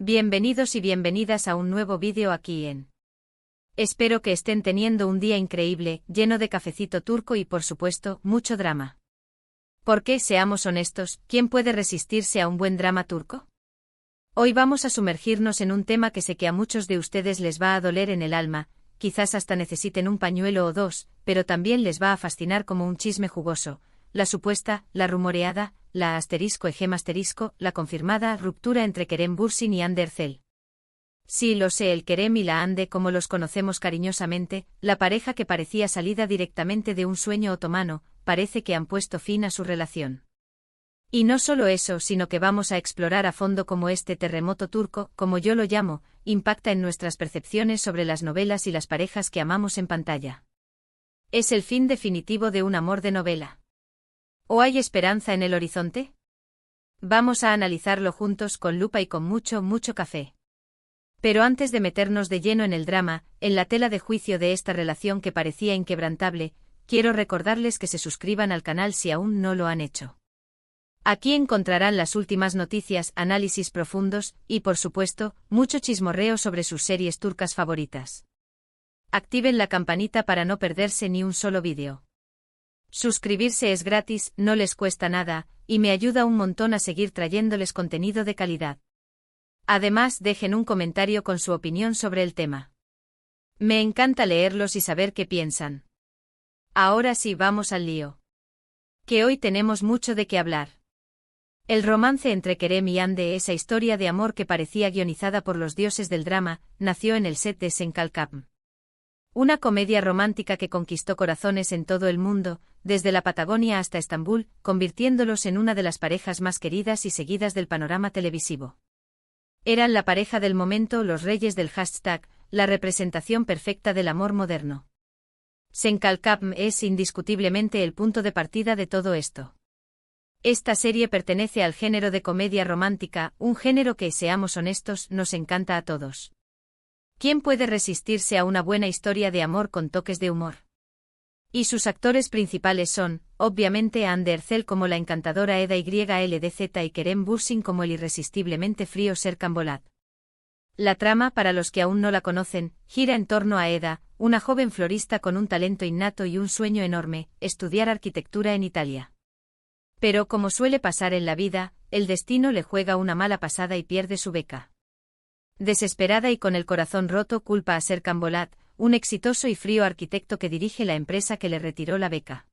Bienvenidos y bienvenidas a un nuevo vídeo aquí en. Espero que estén teniendo un día increíble, lleno de cafecito turco y por supuesto, mucho drama. Porque, seamos honestos, ¿quién puede resistirse a un buen drama turco? Hoy vamos a sumergirnos en un tema que sé que a muchos de ustedes les va a doler en el alma, quizás hasta necesiten un pañuelo o dos, pero también les va a fascinar como un chisme jugoso, la supuesta, la rumoreada, la la confirmada ruptura entre Kerem Bürsin y Hande Erçel. Sí, lo sé, el Kerem y la Hande, como los conocemos cariñosamente, la pareja que parecía salida directamente de un sueño otomano, parece que han puesto fin a su relación. Y no solo eso, sino que vamos a explorar a fondo cómo este terremoto turco, como yo lo llamo, impacta en nuestras percepciones sobre las novelas y las parejas que amamos en pantalla. ¿Es el fin definitivo de un amor de novela? ¿O hay esperanza en el horizonte? Vamos a analizarlo juntos con lupa y con mucho café. Pero antes de meternos de lleno en el drama, en la tela de juicio de esta relación que parecía inquebrantable, quiero recordarles que se suscriban al canal si aún no lo han hecho. Aquí encontrarán las últimas noticias, análisis profundos y, por supuesto, mucho chismorreo sobre sus series turcas favoritas. Activen la campanita para no perderse ni un solo vídeo. Suscribirse es gratis, no les cuesta nada, y me ayuda un montón a seguir trayéndoles contenido de calidad. Además, dejen un comentario con su opinión sobre el tema. Me encanta leerlos y saber qué piensan. Ahora sí, vamos al lío. Que hoy tenemos mucho de qué hablar. El romance entre Kerem y Hande, esa historia de amor que parecía guionizada por los dioses del drama, nació en el set de Sen Kalkapm. Una comedia romántica que conquistó corazones en todo el mundo, desde la Patagonia hasta Estambul, convirtiéndolos en una de las parejas más queridas y seguidas del panorama televisivo. Eran la pareja del momento, los reyes del hashtag, la representación perfecta del amor moderno. Sen Kalkapm es indiscutiblemente el punto de partida de todo esto. Esta serie pertenece al género de comedia romántica, un género que, seamos honestos, nos encanta a todos. ¿Quién puede resistirse a una buena historia de amor con toques de humor? Y sus actores principales son, obviamente, Hande Erçel como la encantadora Eda Yldz y Kerem Bürsin como el irresistiblemente frío Serkan Bolat. La trama, para los que aún no la conocen, gira en torno a Eda, una joven florista con un talento innato y un sueño enorme, estudiar arquitectura en Italia. Pero como suele pasar en la vida, el destino le juega una mala pasada y pierde su beca. Desesperada y con el corazón roto, culpa a Serkan Bolat, un exitoso y frío arquitecto que dirige la empresa que le retiró la beca.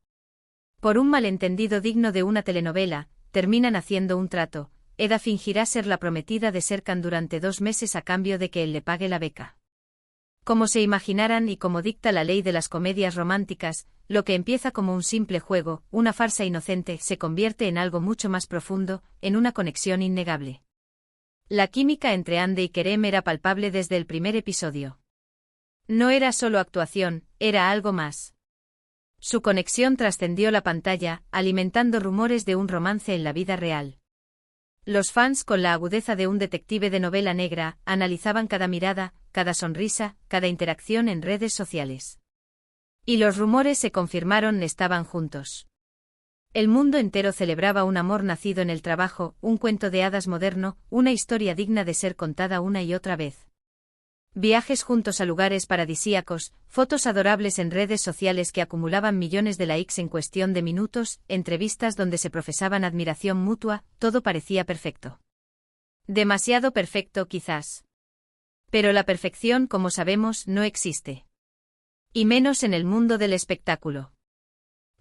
Por un malentendido digno de una telenovela, terminan haciendo un trato. Eda fingirá ser la prometida de Serkan durante 2 meses a cambio de que él le pague la beca. Como se imaginarán y como dicta la ley de las comedias románticas, lo que empieza como un simple juego, una farsa inocente, se convierte en algo mucho más profundo, en una conexión innegable. La química entre Hande y Kerem era palpable desde el primer episodio. No era solo actuación, era algo más. Su conexión trascendió la pantalla, alimentando rumores de un romance en la vida real. Los fans, con la agudeza de un detective de novela negra, analizaban cada mirada, cada sonrisa, cada interacción en redes sociales. Y los rumores se confirmaron, estaban juntos. El mundo entero celebraba un amor nacido en el trabajo, un cuento de hadas moderno, una historia digna de ser contada una y otra vez. Viajes juntos a lugares paradisíacos, fotos adorables en redes sociales que acumulaban millones de likes en cuestión de minutos, entrevistas donde se profesaban admiración mutua, todo parecía perfecto. Demasiado perfecto, quizás. Pero la perfección, como sabemos, no existe. Y menos en el mundo del espectáculo.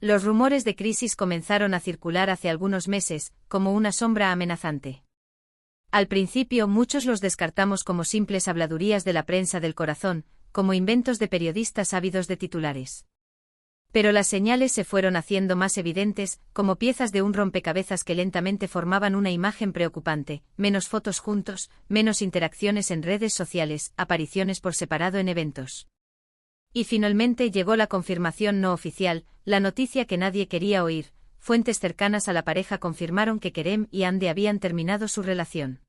Los rumores de crisis comenzaron a circular hace algunos meses, como una sombra amenazante. Al principio muchos los descartamos como simples habladurías de la prensa del corazón, como inventos de periodistas ávidos de titulares. Pero las señales se fueron haciendo más evidentes, como piezas de un rompecabezas que lentamente formaban una imagen preocupante, menos fotos juntos, menos interacciones en redes sociales, apariciones por separado en eventos. Y finalmente llegó la confirmación no oficial, la noticia que nadie quería oír. Fuentes cercanas a la pareja confirmaron que Kerem y Hande habían terminado su relación.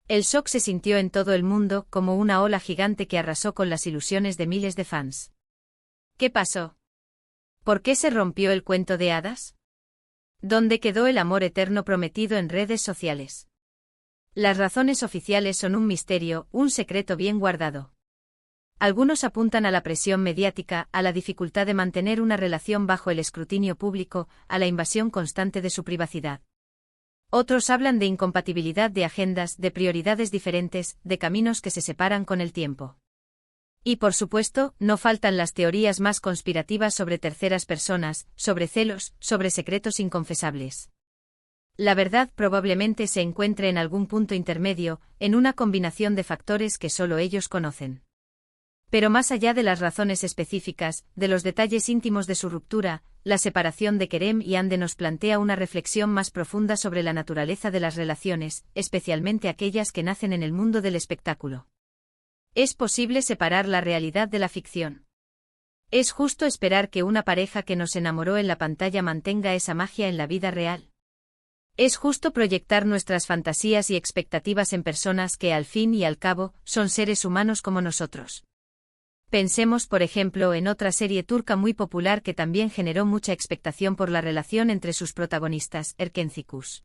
El shock se sintió en todo el mundo, como una ola gigante que arrasó con las ilusiones de miles de fans. ¿Qué pasó? ¿Por qué se rompió el cuento de hadas? ¿Dónde quedó el amor eterno prometido en redes sociales? Las razones oficiales son un misterio, un secreto bien guardado. Algunos apuntan a la presión mediática, a la dificultad de mantener una relación bajo el escrutinio público, a la invasión constante de su privacidad. Otros hablan de incompatibilidad de agendas, de prioridades diferentes, de caminos que se separan con el tiempo. Y por supuesto, no faltan las teorías más conspirativas sobre terceras personas, sobre celos, sobre secretos inconfesables. La verdad probablemente se encuentre en algún punto intermedio, en una combinación de factores que solo ellos conocen. Pero más allá de las razones específicas, de los detalles íntimos de su ruptura, la separación de Kerem y Hande nos plantea una reflexión más profunda sobre la naturaleza de las relaciones, especialmente aquellas que nacen en el mundo del espectáculo. ¿Es posible separar la realidad de la ficción? ¿Es justo esperar que una pareja que nos enamoró en la pantalla mantenga esa magia en la vida real? ¿Es justo proyectar nuestras fantasías y expectativas en personas que, al fin y al cabo, son seres humanos como nosotros? Pensemos, por ejemplo, en otra serie turca muy popular que también generó mucha expectación por la relación entre sus protagonistas, Erkencikus.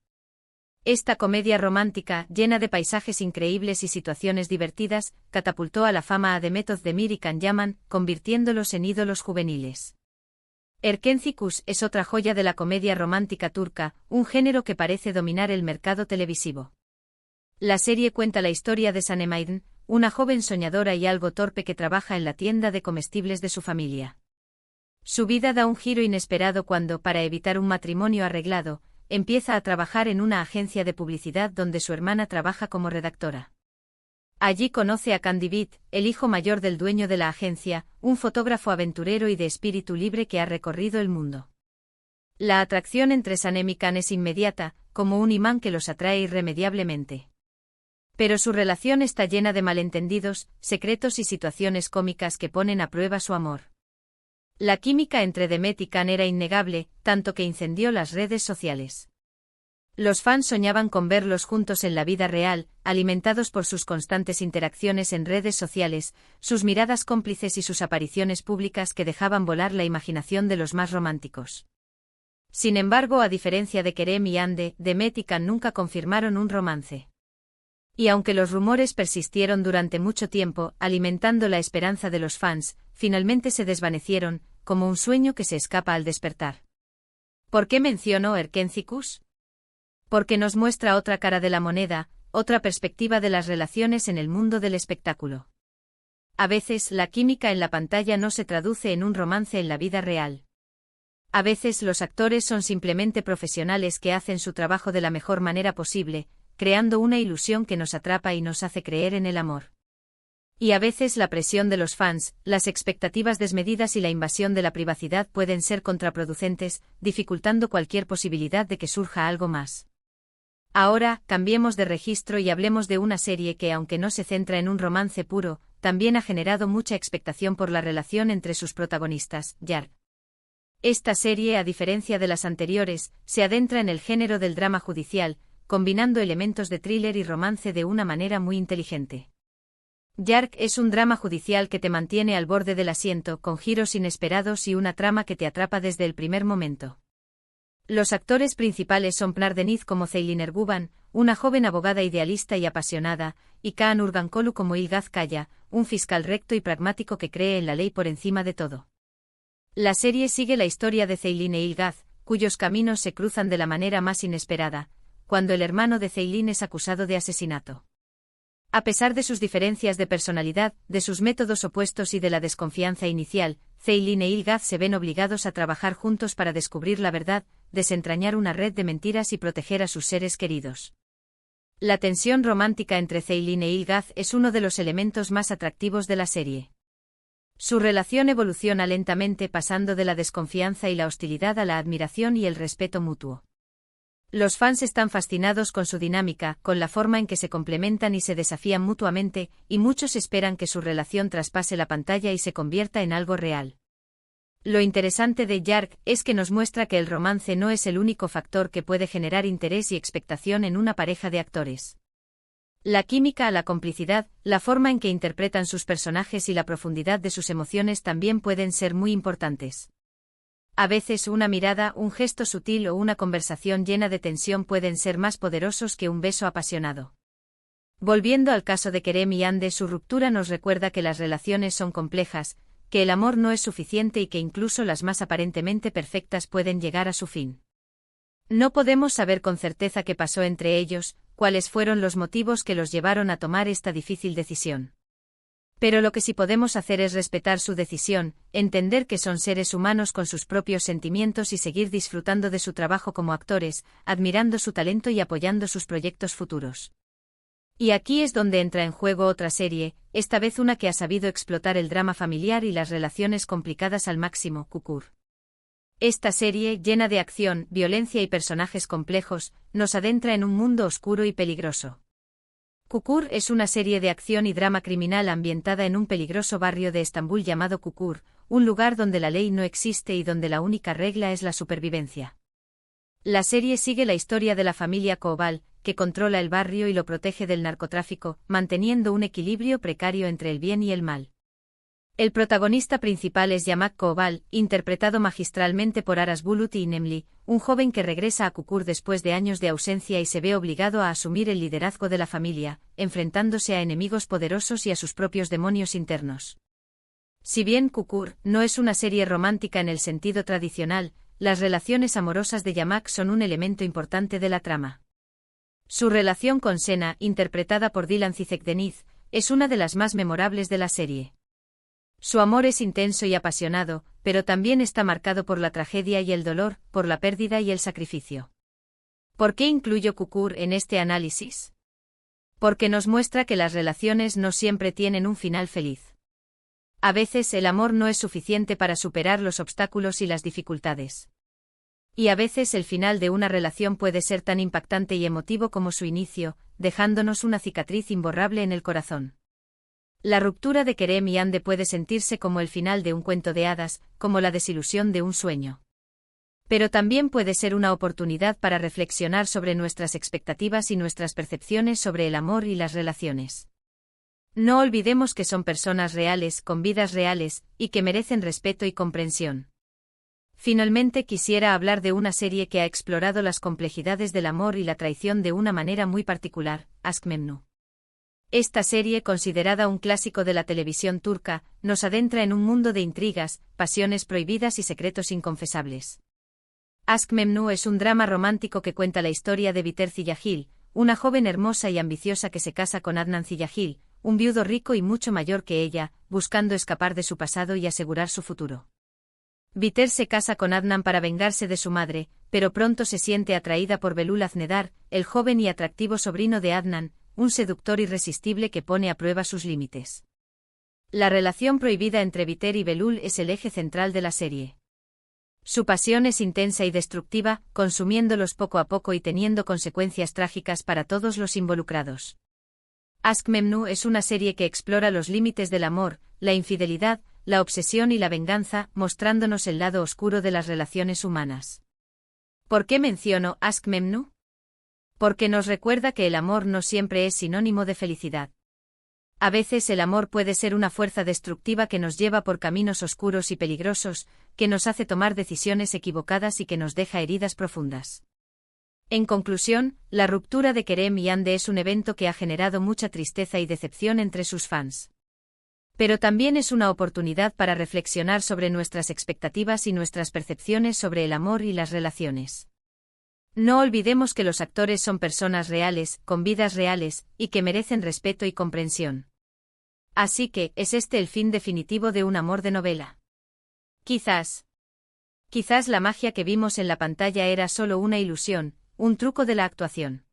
Esta comedia romántica, llena de paisajes increíbles y situaciones divertidas, catapultó a la fama a Demet Özdemir y Can Yaman, convirtiéndolos en ídolos juveniles. Erkencikus es otra joya de la comedia romántica turca, un género que parece dominar el mercado televisivo. La serie cuenta la historia de Sanem, una joven soñadora y algo torpe que trabaja en la tienda de comestibles de su familia. Su vida da un giro inesperado cuando, para evitar un matrimonio arreglado, empieza a trabajar en una agencia de publicidad donde su hermana trabaja como redactora. Allí conoce a Kandibit, el hijo mayor del dueño de la agencia, un fotógrafo aventurero y de espíritu libre que ha recorrido el mundo. La atracción entre Sanem y Can es inmediata, como un imán que los atrae irremediablemente. Pero su relación está llena de malentendidos, secretos y situaciones cómicas que ponen a prueba su amor. La química entre Demet y Can era innegable, tanto que incendió las redes sociales. Los fans soñaban con verlos juntos en la vida real, alimentados por sus constantes interacciones en redes sociales, sus miradas cómplices y sus apariciones públicas que dejaban volar la imaginación de los más románticos. Sin embargo, a diferencia de Kerem y Hande, Demet y Can nunca confirmaron un romance. Y aunque los rumores persistieron durante mucho tiempo, alimentando la esperanza de los fans, finalmente se desvanecieron, como un sueño que se escapa al despertar. ¿Por qué menciono Erkencikus? Porque nos muestra otra cara de la moneda, otra perspectiva de las relaciones en el mundo del espectáculo. A veces, la química en la pantalla no se traduce en un romance en la vida real. A veces los actores son simplemente profesionales que hacen su trabajo de la mejor manera posible, creando una ilusión que nos atrapa y nos hace creer en el amor. Y a veces la presión de los fans, las expectativas desmedidas y la invasión de la privacidad pueden ser contraproducentes, dificultando cualquier posibilidad de que surja algo más. Ahora, cambiemos de registro y hablemos de una serie que, aunque no se centra en un romance puro, también ha generado mucha expectación por la relación entre sus protagonistas, Yark. Esta serie, a diferencia de las anteriores, se adentra en el género del drama judicial, combinando elementos de thriller y romance de una manera muy inteligente. Yark es un drama judicial que te mantiene al borde del asiento, con giros inesperados y una trama que te atrapa desde el primer momento. Los actores principales son Pınar Deniz como Ceylin Erguvan, una joven abogada idealista y apasionada, y Kaan Urgankolu como Ilgaz Kaya, un fiscal recto y pragmático que cree en la ley por encima de todo. La serie sigue la historia de Ceylin e Ilgaz, cuyos caminos se cruzan de la manera más inesperada, cuando el hermano de Ceylin es acusado de asesinato. A pesar de sus diferencias de personalidad, de sus métodos opuestos y de la desconfianza inicial, Ceylin e Ilgaz se ven obligados a trabajar juntos para descubrir la verdad, desentrañar una red de mentiras y proteger a sus seres queridos. La tensión romántica entre Ceylin e Ilgaz es uno de los elementos más atractivos de la serie. Su relación evoluciona lentamente pasando de la desconfianza y la hostilidad a la admiración y el respeto mutuo. Los fans están fascinados con su dinámica, con la forma en que se complementan y se desafían mutuamente, y muchos esperan que su relación traspase la pantalla y se convierta en algo real. Lo interesante de Yark es que nos muestra que el romance no es el único factor que puede generar interés y expectación en una pareja de actores. La química, la complicidad, la forma en que interpretan sus personajes y la profundidad de sus emociones también pueden ser muy importantes. A veces una mirada, un gesto sutil o una conversación llena de tensión pueden ser más poderosos que un beso apasionado. Volviendo al caso de Kerem y Hande, su ruptura nos recuerda que las relaciones son complejas, que el amor no es suficiente y que incluso las más aparentemente perfectas pueden llegar a su fin. No podemos saber con certeza qué pasó entre ellos, cuáles fueron los motivos que los llevaron a tomar esta difícil decisión. Pero lo que sí podemos hacer es respetar su decisión, entender que son seres humanos con sus propios sentimientos y seguir disfrutando de su trabajo como actores, admirando su talento y apoyando sus proyectos futuros. Y aquí es donde entra en juego otra serie, esta vez una que ha sabido explotar el drama familiar y las relaciones complicadas al máximo, Kukur. Esta serie, llena de acción, violencia y personajes complejos, nos adentra en un mundo oscuro y peligroso. Kukur es una serie de acción y drama criminal ambientada en un peligroso barrio de Estambul llamado Kukur, un lugar donde la ley no existe y donde la única regla es la supervivencia. La serie sigue la historia de la familia Koval, que controla el barrio y lo protege del narcotráfico, manteniendo un equilibrio precario entre el bien y el mal. El protagonista principal es Yamak Koval, interpretado magistralmente por Aras Bulut y Nemli, un joven que regresa a Kukur después de años de ausencia y se ve obligado a asumir el liderazgo de la familia, enfrentándose a enemigos poderosos y a sus propios demonios internos. Si bien Kukur no es una serie romántica en el sentido tradicional, las relaciones amorosas de Yamak son un elemento importante de la trama. Su relación con Sena, interpretada por Dilan Cizek-Deniz, es una de las más memorables de la serie. Su amor es intenso y apasionado, pero también está marcado por la tragedia y el dolor, por la pérdida y el sacrificio. ¿Por qué incluyo Kukur en este análisis? Porque nos muestra que las relaciones no siempre tienen un final feliz. A veces el amor no es suficiente para superar los obstáculos y las dificultades. Y a veces el final de una relación puede ser tan impactante y emotivo como su inicio, dejándonos una cicatriz imborrable en el corazón. La ruptura de Kerem y Hande puede sentirse como el final de un cuento de hadas, como la desilusión de un sueño. Pero también puede ser una oportunidad para reflexionar sobre nuestras expectativas y nuestras percepciones sobre el amor y las relaciones. No olvidemos que son personas reales, con vidas reales, y que merecen respeto y comprensión. Finalmente quisiera hablar de una serie que ha explorado las complejidades del amor y la traición de una manera muy particular, Aşk Memnu. Esta serie, considerada un clásico de la televisión turca, nos adentra en un mundo de intrigas, pasiones prohibidas y secretos inconfesables. Aşk Memnu es un drama romántico que cuenta la historia de Biter Ziyagil, una joven hermosa y ambiciosa que se casa con Adnan Ziyagil, un viudo rico y mucho mayor que ella, buscando escapar de su pasado y asegurar su futuro. Biter se casa con Adnan para vengarse de su madre, pero pronto se siente atraída por Belul Aznedar, el joven y atractivo sobrino de Adnan, un seductor irresistible que pone a prueba sus límites. La relación prohibida entre Biter y Belul es el eje central de la serie. Su pasión es intensa y destructiva, consumiéndolos poco a poco y teniendo consecuencias trágicas para todos los involucrados. Aşk Memnu es una serie que explora los límites del amor, la infidelidad, la obsesión y la venganza, mostrándonos el lado oscuro de las relaciones humanas. ¿Por qué menciono Aşk Memnu? Porque nos recuerda que el amor no siempre es sinónimo de felicidad. A veces el amor puede ser una fuerza destructiva que nos lleva por caminos oscuros y peligrosos, que nos hace tomar decisiones equivocadas y que nos deja heridas profundas. En conclusión, la ruptura de Kerem y Hande es un evento que ha generado mucha tristeza y decepción entre sus fans. Pero también es una oportunidad para reflexionar sobre nuestras expectativas y nuestras percepciones sobre el amor y las relaciones. No olvidemos que los actores son personas reales, con vidas reales, y que merecen respeto y comprensión. Así que, ¿es este el fin definitivo de un amor de novela? Quizás la magia que vimos en la pantalla era solo una ilusión, un truco de la actuación.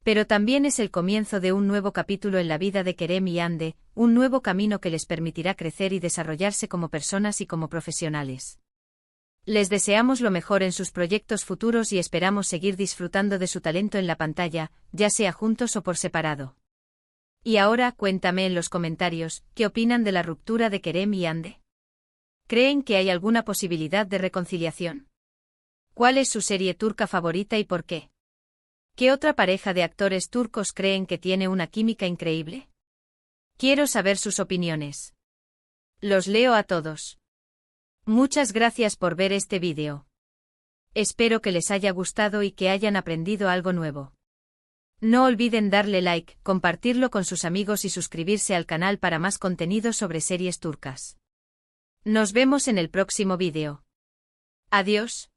Pero también es el comienzo de un nuevo capítulo en la vida de Kerem y Hande, un nuevo camino que les permitirá crecer y desarrollarse como personas y como profesionales. Les deseamos lo mejor en sus proyectos futuros y esperamos seguir disfrutando de su talento en la pantalla, ya sea juntos o por separado. Y ahora cuéntame en los comentarios, ¿qué opinan de la ruptura de Kerem y Hande? ¿Creen que hay alguna posibilidad de reconciliación? ¿Cuál es su serie turca favorita y por qué? ¿Qué otra pareja de actores turcos creen que tiene una química increíble? Quiero saber sus opiniones. Los leo a todos. Muchas gracias por ver este vídeo. Espero que les haya gustado y que hayan aprendido algo nuevo. No olviden darle like, compartirlo con sus amigos y suscribirse al canal para más contenido sobre series turcas. Nos vemos en el próximo vídeo. Adiós.